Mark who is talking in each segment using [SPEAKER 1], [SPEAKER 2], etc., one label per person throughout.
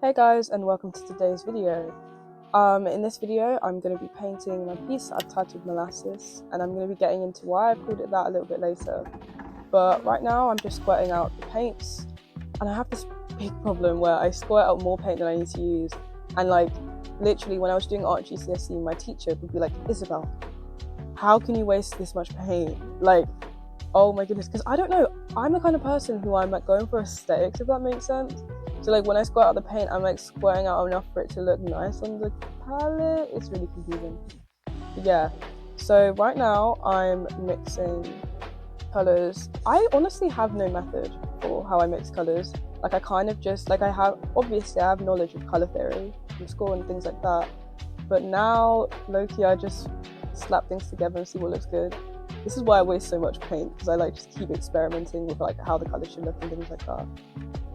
[SPEAKER 1] Hey guys, and welcome to today's video. In this video I'm going to be painting my piece I've titled Molasses, and I'm going to be getting into why I've called it that a little bit later. But right now I'm just squirting out the paints, and I have this big problem where I squirt out more paint than I need to use. And like, literally when I was doing art GCSE, my teacher would be like, Isabel, how can you waste this much paint? Like, oh my goodness, because I don't know, I'm the kind of person who I'm like going for aesthetics, if that makes sense. So like when I squirt out the paint, I'm like squirting out enough for it to look nice on the palette. It's really confusing. But yeah, so right now I'm mixing colours. I honestly have no method for how I mix colours. Like I kind of just, like obviously I have knowledge of colour theory from school and things like that. But now, low-key, I just slap things together and see what looks good. This is why I waste so much paint, because I like just keep experimenting with like how the colour should look and things like that.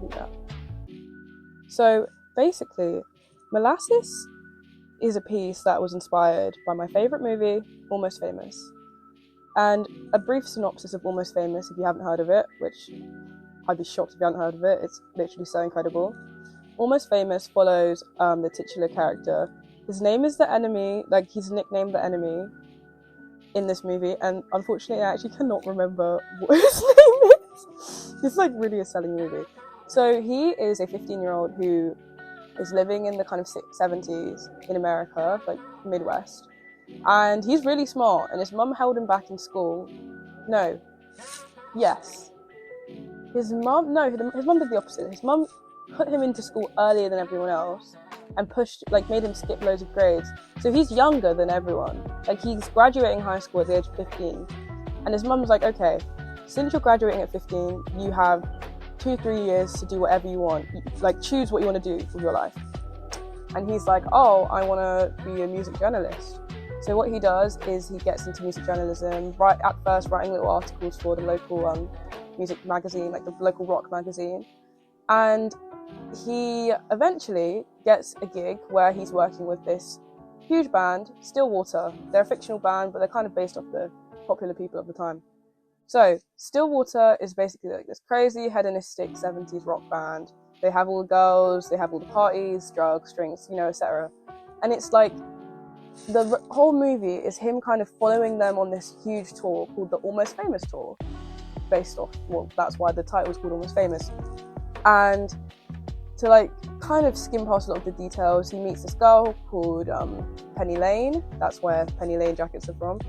[SPEAKER 1] Yeah. So basically, Molasses is a piece that was inspired by my favourite movie, Almost Famous. And a brief synopsis of Almost Famous, if you haven't heard of it, which I'd be shocked if you haven't heard of it, it's literally so incredible. Almost Famous follows the titular character. His name is the Enemy, like he's nicknamed the Enemy in this movie, and unfortunately I actually cannot remember what his name is. It's like really a selling movie. So he is a 15-year-old who is living in the kind of 70s in America, like Midwest. And he's really smart, and his mum held him back in school. No. Yes. His mum did the opposite. His mum put him into school earlier than everyone else and made him skip loads of grades. So he's younger than everyone. Like he's graduating high school at the age of 15. And his mum's like, okay, since you're graduating at 15, you have 2-3 years to do whatever you want, like choose what you want to do with your life. And he's like, oh, I want to be a music journalist. So what he does is he gets into music journalism, at first writing little articles for the local music magazine, like the local rock magazine. And he eventually gets a gig where he's working with this huge band, Stillwater. They're a fictional band, but they're kind of based off the popular people of the time. So, Stillwater is basically like this crazy, hedonistic 70s rock band. They have all the girls, they have all the parties, drugs, drinks, etc. And it's like, the whole movie is him kind of following them on this huge tour called the Almost Famous Tour. Based off, well, that's why the title is called Almost Famous. And to like kind of skim past a lot of the details, he meets this girl called Penny Lane. That's where Penny Lane jackets are from.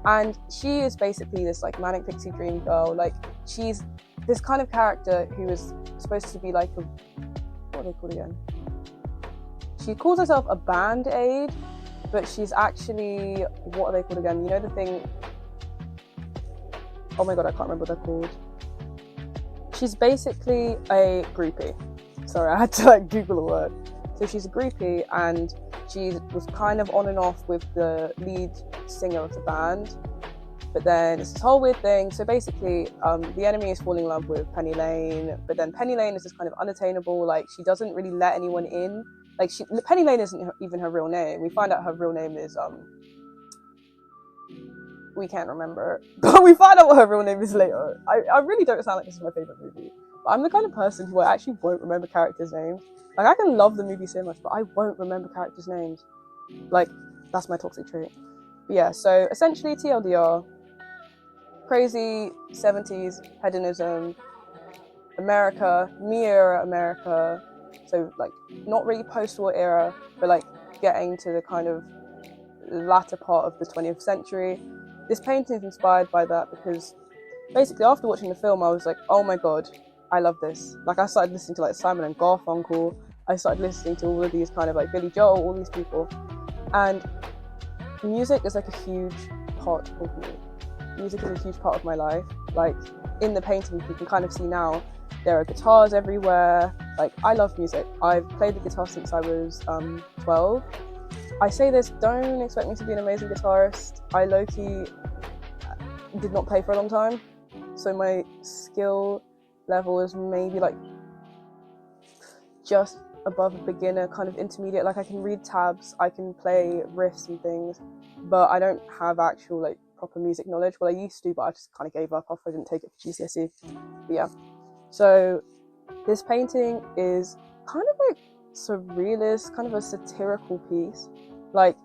[SPEAKER 1] And she is basically this like manic pixie dream girl. Like she's this kind of character who is supposed to be like what are they called again? She calls herself a band-aid, but she's actually, what are they called again? You know the thing, oh my god, I can't remember what they're called. She's basically a groupie. Sorry, I had to like Google the word. So she's a groupie, and she was kind of on and off with the lead singer of the band, but then it's this whole weird thing. So basically the Enemy is falling in love with Penny Lane, but then Penny Lane is just kind of unattainable. Like she doesn't really let anyone in. Like Penny Lane isn't even her real name. We find out her real name is we can't remember, but we find out what her real name is later. I really don't sound like this is my favorite movie, but I'm the kind of person who I actually won't remember characters' names. Like I can love the movie so much, but I won't remember characters' names. Like that's my toxic trait. But yeah, so essentially TLDR, crazy 70s hedonism, America, me-era America, so like not really post-war era, but like getting to the kind of latter part of the 20th century. This painting is inspired by that because basically after watching the film I was like, oh my god, I love this. Like I started listening to like Simon and Garfunkel, I started listening to all of these kind of like Billy Joel, all these people, and music is like a huge part of me. Music is a huge part of my life. Like in the painting you can kind of see now there are guitars everywhere. Like I love music. I've played the guitar since I was 12. I say this, don't expect me to be an amazing guitarist. I low-key did not play for a long time, so my skill level is maybe like just above a beginner, kind of intermediate. Like I can read tabs, I can play riffs and things, but I don't have actual like proper music knowledge. Well, I used to, but I just kind of gave up after I didn't take it for GCSE. But yeah, so this painting is kind of like surrealist, kind of a satirical piece. Like,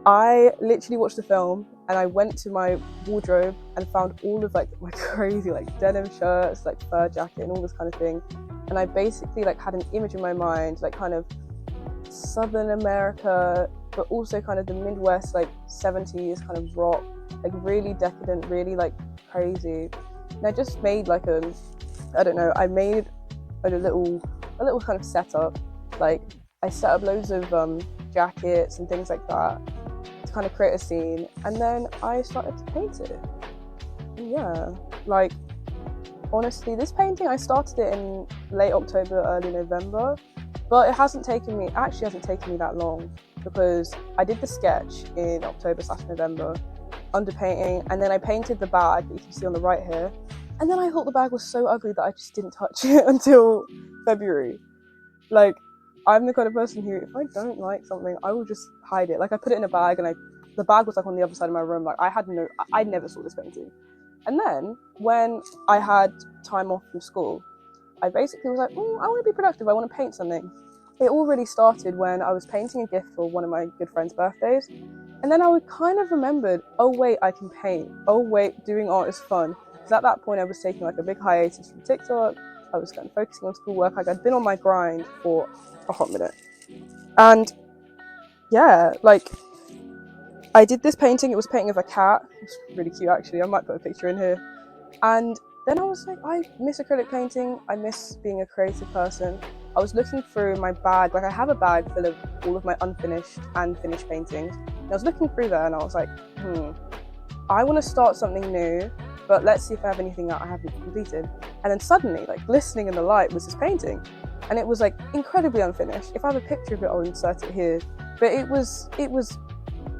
[SPEAKER 1] I literally watched the film and I went to my wardrobe and found all of like my crazy like denim shirts, like fur jacket and all this kind of thing. And I basically like had an image in my mind, like kind of Southern America, but also kind of the Midwest, like 70s kind of rock, like really decadent, really like crazy. And I just made like I made a little kind of setup. Like I set up loads of jackets and things like that to kind of create a scene, and then I started to paint it. And yeah, like honestly, this painting I started it in late October, early November, but it hasn't taken me that long, because I did the sketch in October/November, underpainting, and then I painted the bag that you can see on the right here. And then I thought the bag was so ugly that I just didn't touch it until February. Like, I'm the kind of person who, if I don't like something, I will just hide it. Like, I put it in a bag, and the bag was like on the other side of my room. Like, I never saw this painting. And then when I had time off from school, I basically was like, I want to be productive. I want to paint something. It all really started when I was painting a gift for one of my good friend's birthdays. And then I kind of remembered, oh wait, I can paint. Oh wait, doing art is fun. Because at that point I was taking like a big hiatus from TikTok. I was kind of focusing on schoolwork. Like, I'd been on my grind for a hot minute. And yeah, like I did this painting. It was a painting of a cat. It was really cute actually. I might put a picture in here. And then I was like, I miss acrylic painting. I miss being a creative person. I was looking through my bag. Like, I have a bag full of all of my unfinished and finished paintings. And I was looking through there and I was like, I want to start something new, but let's see if I have anything that I haven't completed. And then suddenly, like, glistening in the light was this painting. And it was like incredibly unfinished. If I have a picture of it, I'll insert it here. But it was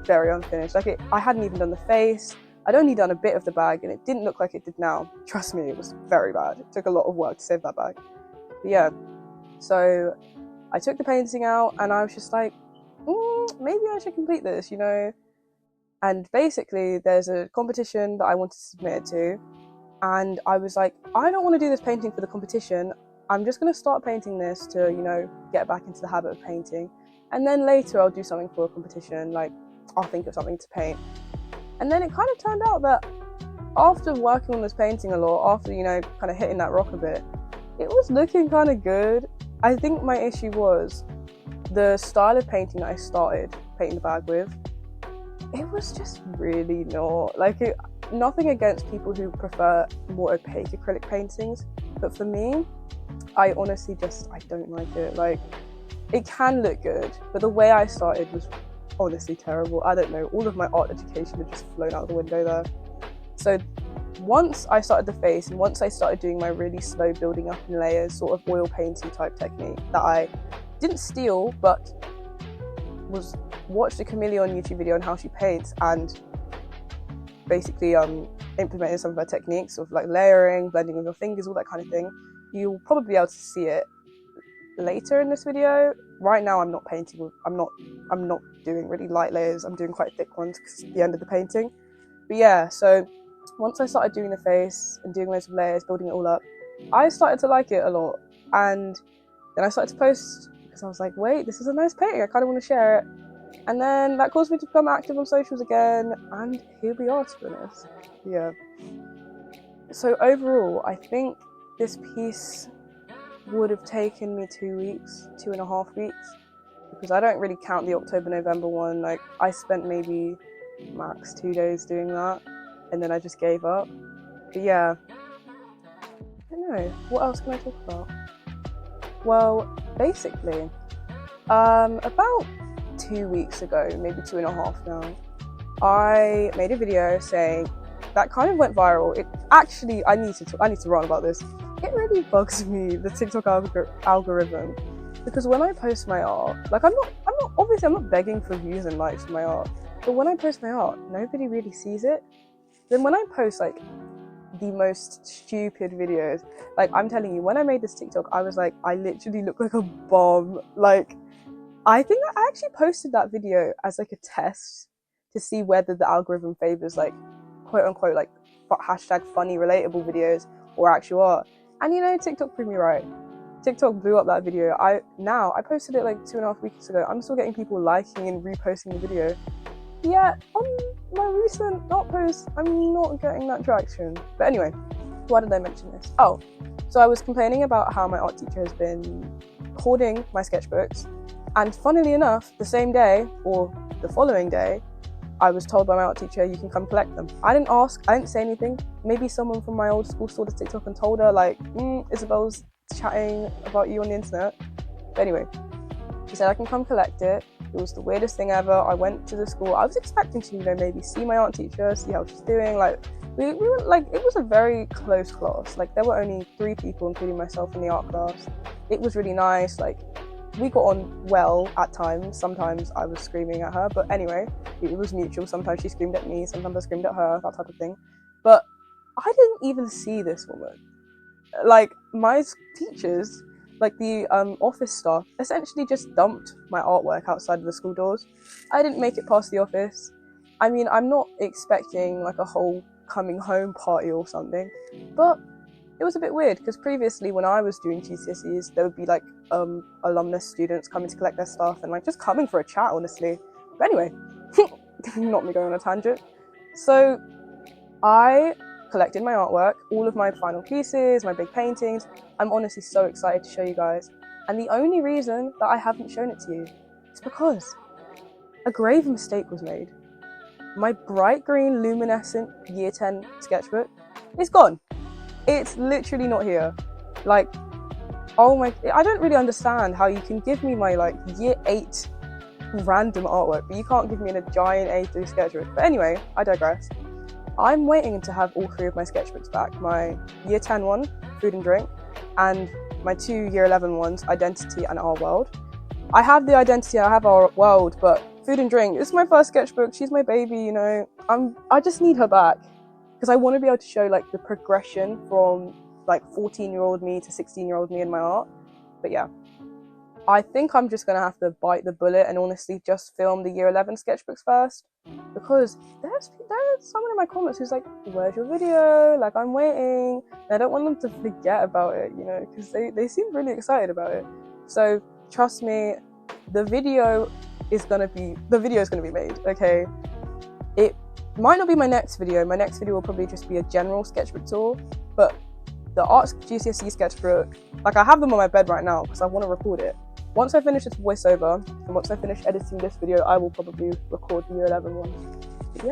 [SPEAKER 1] very unfinished. Like, I hadn't even done the face. I'd only done a bit of the bag and it didn't look like it did now. Trust me, it was very bad. It took a lot of work to save that bag. But yeah, so I took the painting out and I was just like, maybe I should complete this, you know? And basically there's a competition that I wanted to submit it to. And I was like, I don't want to do this painting for the competition. I'm just going to start painting this to, you know, get back into the habit of painting. And then later I'll do something for a competition. Like, I'll think of something to paint. And then it kind of turned out that after working on this painting a lot, after, you know, kind of hitting that rock a bit, it was looking kind of good. I think my issue was the style of painting that I started painting the bag with. It was just really not, like, nothing against people who prefer more opaque acrylic paintings, but for me, I honestly I don't like it. Like, it can look good, but the way I started was honestly terrible. I don't know, all of my art education had just flown out the window there. So once I started the face and once I started doing my really slow building up in layers, sort of oil painting type technique that I didn't steal, but watched a Chameleon YouTube video on how she paints and basically implemented some of her techniques of like layering, blending with your fingers, all that kind of thing. You'll probably be able to see it later in this video. Right now I'm not doing really light layers. I'm doing quite thick ones because it's the end of the painting. But yeah, so once I started doing the face and doing loads of layers, building it all up, I started to like it a lot. And then I started to post because I was like, wait, this is a nice painting, I kind of want to share it. And then that caused me to become active on socials again, and here we are, to be honest. Yeah. So overall, I think this piece would have taken me 2 weeks, 2.5 weeks, because I don't really count the October-November one. Like, I spent maybe max 2 days doing that, and then I just gave up. But yeah, I don't know, what else can I talk about? Well, basically, about 2 weeks ago, maybe 2.5 now, I made a video saying that kind of went viral. It actually, I need to rant about this. It really bugs me, the TikTok algorithm, because when I post my art, like, I'm not begging for views and likes for my art, but when I post my art, nobody really sees it. Then when I post like the most stupid videos, like, I'm telling you, when I made this TikTok, I was like, I literally look like a bomb. Like, I think I actually posted that video as like a test to see whether the algorithm favors like quote unquote like hashtag funny relatable videos or actual art. And you know, TikTok proved me right. TikTok blew up that video. I posted it like 2.5 weeks ago. I'm still getting people liking and reposting the video. Yeah, on my recent not posts, I'm not getting that traction. But anyway, why did I mention this? Oh, so I was complaining about how my art teacher has been hoarding my sketchbooks, and funnily enough, the same day or the following day, I was told by my art teacher, you can come collect them. I didn't ask, I didn't say anything. Maybe someone from my old school saw the TikTok and told her, like, Isabel's chatting about you on the internet. But anyway, she said I can come collect it. It was the weirdest thing ever. I went to the school. I was expecting to, maybe see my art teacher, see how she's doing. Like, we were like, it was a very close class. Like, there were only 3 people, including myself, in the art class. It was really nice. Like, we got on well at times. Sometimes I was screaming at her, but anyway, it was mutual. Sometimes she screamed at me, sometimes I screamed at her, that type of thing. But I didn't even see this woman. Like, my teachers, like the office staff, essentially just dumped my artwork outside of the school doors. I didn't make it past the office. I mean, I'm not expecting like a whole coming home party or something, but it was a bit weird because previously when I was doing GCSEs, there would be like alumnus students coming to collect their stuff and like just coming for a chat, honestly. But anyway, not me going on a tangent. So I collected my artwork, all of my final pieces, my big paintings. I'm honestly so excited to show you guys. And the only reason that I haven't shown it to you is because a grave mistake was made. My bright green luminescent year 10 sketchbook is gone. It's literally not here. Like, oh my, I don't really understand how you can give me my like year 8 random artwork, but you can't give me a giant A3 sketchbook. But anyway, I digress. I'm waiting to have all 3 of my sketchbooks back. My year 10 one, Food and Drink, and my 2 year 11 ones, Identity and Our World. I have the Identity, I have Our World, but Food and Drink, this is my first sketchbook. She's my baby, I just need her back because I want to be able to show like the progression from like 14-year-old me to 16-year-old me in my art. But yeah, I think I'm just going to have to bite the bullet and honestly just film the year 11 sketchbooks first, because there's someone in my comments who's like, where's your video? Like, I'm waiting. And I don't want them to forget about it, because they seem really excited about it. So trust me, the video is going to be made, okay? It might not be my next video. My next video will probably just be a general sketchbook tour, but the Arts GCSE sketchbook, like, I have them on my bed right now because I want to record it. Once I finish this voiceover, and once I finish editing this video, I will probably record the year 11 one. But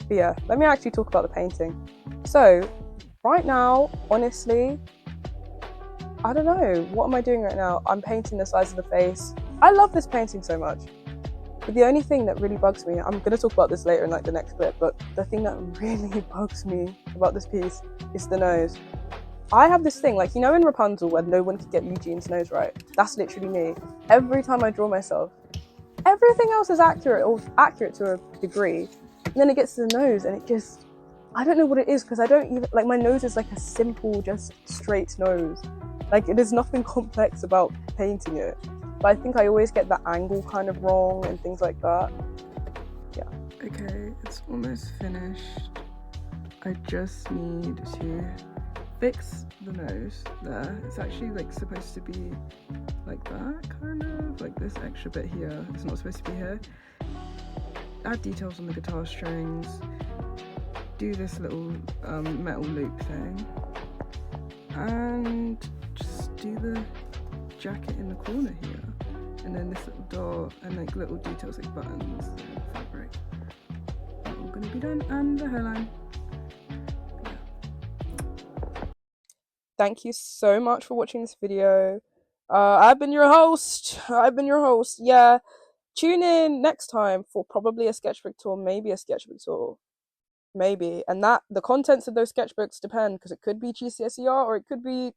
[SPEAKER 1] yeah, let me actually talk about the painting. So, right now, honestly, I don't know. What am I doing right now? I'm painting the sides of the face. I love this painting so much. But the only thing that really bugs me, I'm going to talk about this later in like the next clip, but the thing that really bugs me about this piece is the nose. I have this thing, like, in Rapunzel where no one could get Eugene's nose right? That's literally me. Every time I draw myself, everything else is accurate to a degree. And then it gets to the nose and it just, I don't know what it is, because I don't even, like, my nose is like a simple, just straight nose. Like, there's nothing complex about painting it. But I think I always get the angle kind of wrong and things like that. Yeah. Okay, it's almost finished. I just need to fix the nose there. It's actually like supposed to be like that, kind of like this extra bit here. It's not supposed to be here. Add details on the guitar strings. Do this little metal loop thing, and just do the jacket in the corner here, and then this little door and like little details like buttons and fabric. That's all gonna be done, and the hairline. Thank you so much for watching this video. I've been your host. Yeah, tune in next time for probably a sketchbook tour, maybe a sketchbook tour. Maybe. And that the contents of those sketchbooks depend, because it could be GCSE art or it could be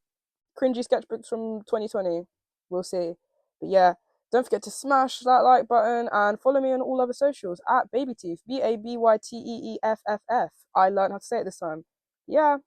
[SPEAKER 1] cringy sketchbooks from 2020. We'll see. But yeah, don't forget to smash that like button and follow me on all other socials at Babyteeth, BABYTEEFFF. I learned how to say it this time. Yeah.